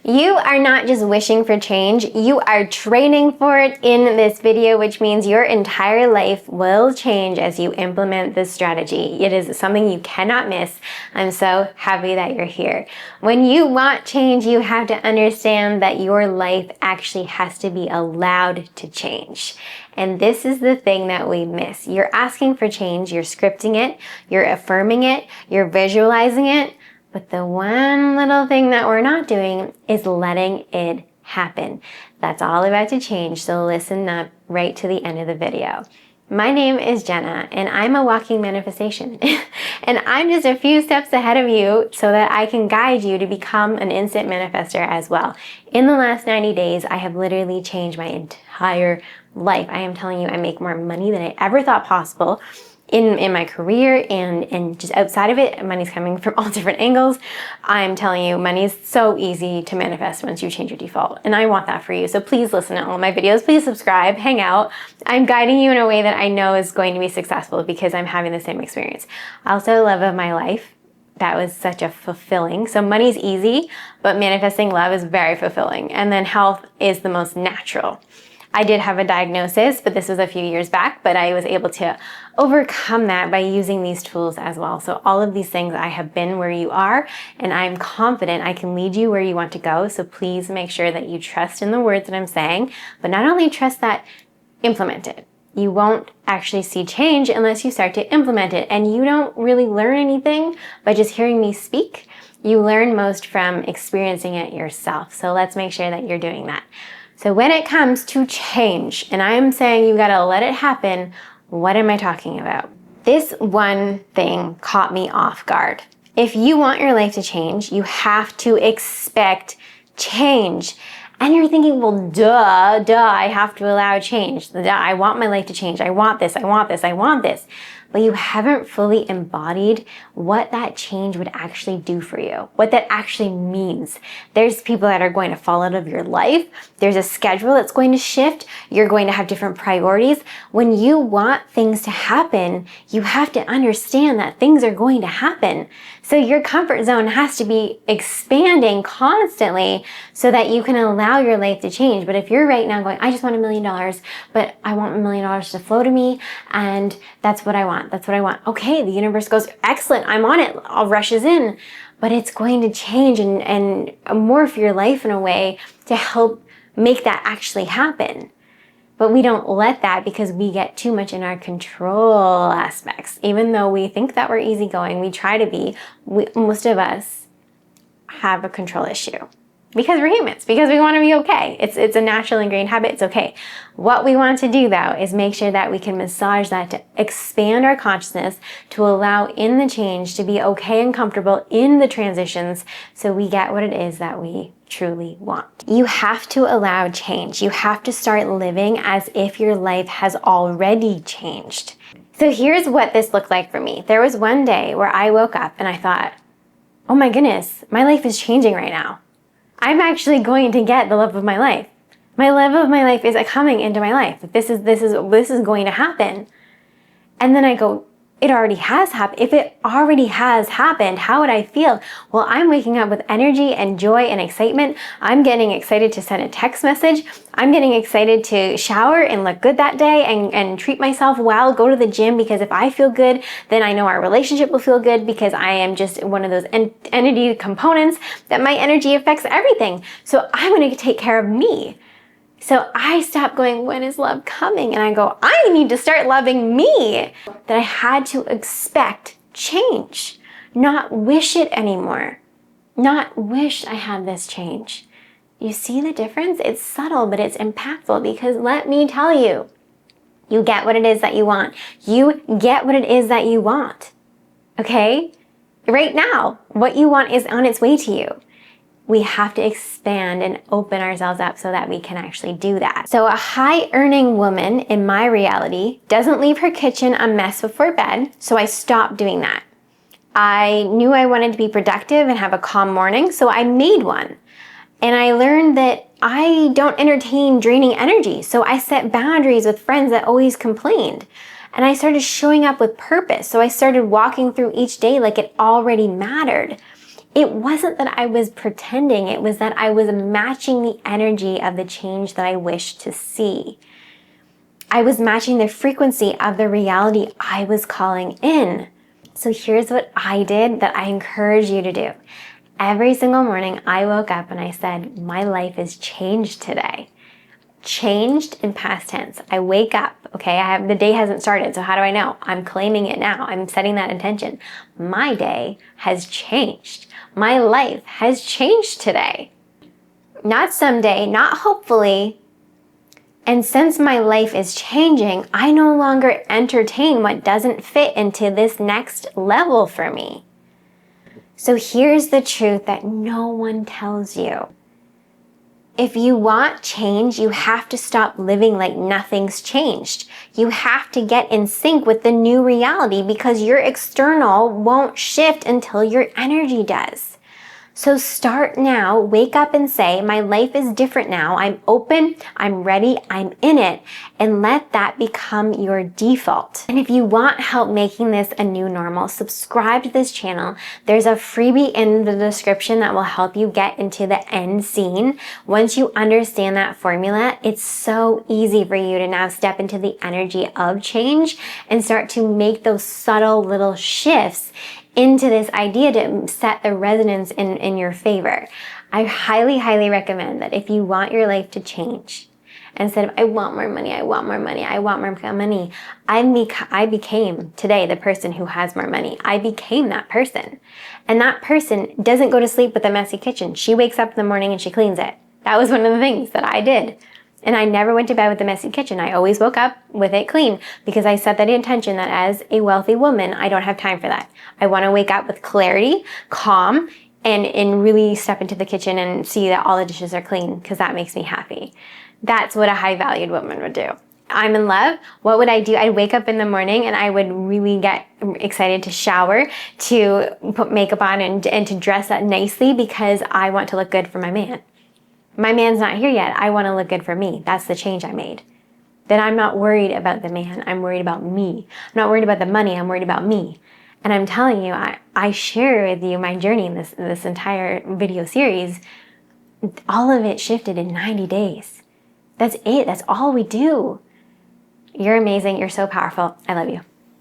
You are not just wishing for change, you are training for it in this video, which means your entire life will change as you implement this strategy. It is something you cannot miss. I'm so happy that you're here. When you want change, you have to understand that your life actually has to be allowed to change. And this is the thing that we miss. You're asking for change, you're scripting it, you're affirming it, you're visualizing it. But the one little thing that we're not doing is letting it happen. That's all about to change, so listen up right to the end of the video. My name is Jenna, and I'm a walking manifestation. And I'm just a few steps ahead of you so that I can guide you to become an instant manifester as well. In the last 90 days, I have literally changed my entire life. I am telling you, I make more money than I ever thought possible. In my career and just outside of it, money's coming from all different angles. I'm telling you, money is so easy to manifest once you change your default. And I want that for you. So please listen to all my videos. Please subscribe, hang out. I'm guiding you in a way that I know is going to be successful because I'm having the same experience. Also, love of my life. That was such a fulfilling. So money's easy, but manifesting love is very fulfilling. And then health is the most natural. I did have a diagnosis, but this was a few years back, but I was able to overcome that by using these tools as well. So all of these things, I have been where you are, and I'm confident I can lead you where you want to go. So please make sure that you trust in the words that I'm saying, but not only trust that, implement it. You won't actually see change unless you start to implement it. And you don't really learn anything by just hearing me speak. You learn most from experiencing it yourself. So let's make sure that you're doing that. So when it comes to change, and I'm saying you gotta let it happen, what am I talking about? This one thing caught me off guard. If you want your life to change, you have to expect change. And you're thinking, well, duh, I have to allow change. Duh, I want my life to change. I want this, I want this, I want this. But you haven't fully embodied what that change would actually do for you, what that actually means. There's people that are going to fall out of your life. There's a schedule that's going to shift. You're going to have different priorities. When you want things to happen, you have to understand that things are going to happen. So your comfort zone has to be expanding constantly so that you can allow your life to change. But if you're right now going, I just want $1 million, but I want $1 million to flow to me, and that's what I want. That's what I want. Okay, the universe goes, excellent, I'm on it, all rushes in. But it's going to change and morph your life in a way to help make that actually happen. But we don't let that because we get too much in our control aspects. Even though we think that we're easygoing, we try to be, most of us have a control issue. Because we're humans, because we want to be okay. It's a natural ingrained habit, it's okay. What we want to do though is make sure that we can massage that to expand our consciousness, to allow in the change, to be okay and comfortable in the transitions so we get what it is that we truly want. You have to allow change. You have to start living as if your life has already changed. So here's what this looked like for me. There was one day where I woke up and I thought, oh my goodness, my life is changing right now. I'm actually going to get the love of my life. My love of my life is coming into my life. This is going to happen. And then I go, it already has happened. If it already has happened, how would I feel? Well, I'm waking up with energy and joy and excitement. I'm getting excited to send a text message. I'm getting excited to shower and look good that day and treat myself well, go to the gym, because if I feel good, then I know our relationship will feel good because I am just one of those entity components that my energy affects everything. So I'm going to take care of me. So I stopped going, when is love coming? And I go, I need to start loving me. That I had to expect change, not wish it anymore. Not wish I had this change. You see the difference? It's subtle, but it's impactful because let me tell you, you get what it is that you want. You get what it is that you want. Okay? Right now, what you want is on its way to you. We have to expand and open ourselves up so that we can actually do that. So a high-earning woman in my reality doesn't leave her kitchen a mess before bed, so I stopped doing that. I knew I wanted to be productive and have a calm morning, so I made one. And I learned that I don't entertain draining energy, so I set boundaries with friends that always complained. And I started showing up with purpose, so I started walking through each day like it already mattered. It wasn't that I was pretending, it was that I was matching the energy of the change that I wished to see. I was matching the frequency of the reality I was calling in. So here's what I did that I encourage you to do. Every single morning I woke up and I said, my life is changed today. Changed in past tense. I wake up, okay, the day hasn't started, so how do I know? I'm claiming it now. I'm setting that intention. My day has changed. My life has changed today. Not someday, not hopefully. And since my life is changing, I no longer entertain what doesn't fit into this next level for me. So here's the truth that no one tells you. If you want change, you have to stop living like nothing's changed. You have to get in sync with the new reality because your external won't shift until your energy does. So start now, wake up and say, my life is different now. I'm open, I'm ready, I'm in it, and let that become your default. And if you want help making this a new normal, subscribe to this channel. There's a freebie in the description that will help you get into the end scene. Once you understand that formula, it's so easy for you to now step into the energy of change and start to make those subtle little shifts into this idea to set the resonance in your favor. I highly, highly recommend that if you want your life to change, instead of I want more money, I want more money, I want more money, I became today the person who has more money. I became that person. And that person doesn't go to sleep with a messy kitchen. She wakes up in the morning and she cleans it. That was one of the things that I did. And I never went to bed with a messy kitchen. I always woke up with it clean because I set that intention that as a wealthy woman, I don't have time for that. I want to wake up with clarity, calm, and really step into the kitchen and see that all the dishes are clean because that makes me happy. That's what a high valued woman would do. I'm in love. What would I do? I'd wake up in the morning and I would really get excited to shower, to put makeup on and to dress up nicely because I want to look good for my man. My man's not here yet. I want to look good for me. That's the change I made. Then I'm not worried about the man. I'm worried about me. I'm not worried about the money. I'm worried about me. And I'm telling you, I share with you my journey in this entire video series. All of it shifted in 90 days. That's it. That's all we do. You're amazing. You're so powerful. I love you.